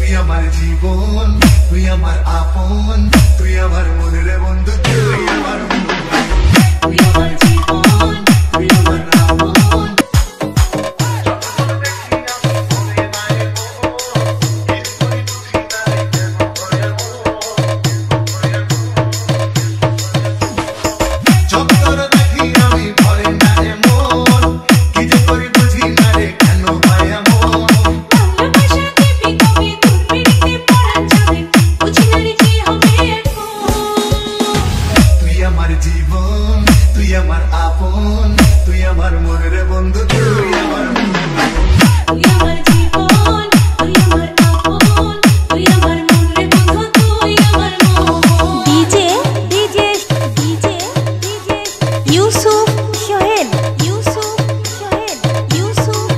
তুই আমার জীবন, তুই আমার আপন, তুই আমার মনের বন্ধু, তুই আমার মন, তুই আমার জীবন, তুই আমার আপন। জীবন তুই আমার আপন, তুই আমার মনের বন্ধু, তুই আমার মন, তুই আমার জীবন, তুই আমার আপন, তুই আমার মনের বন্ধু, তুই আমার মন। DJ DJ DJ DJ Yusuf Sohel, Yusuf Sohel, Yusuf.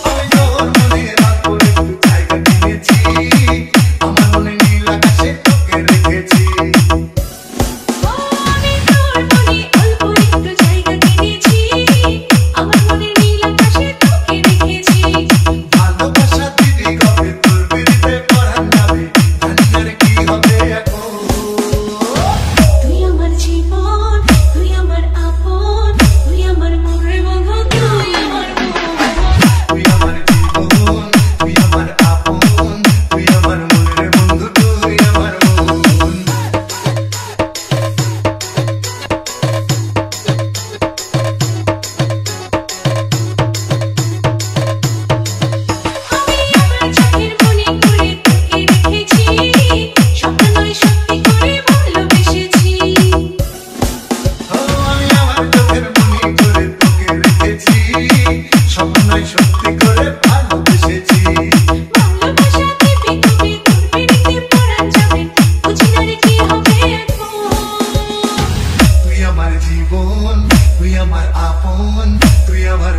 আমি তোর মনে রাখবো একটু জায়গা কিনেছি, আমার মনে নীল আকাশে তোকে রেখেছি। তুই আমার আপন, তুই আমার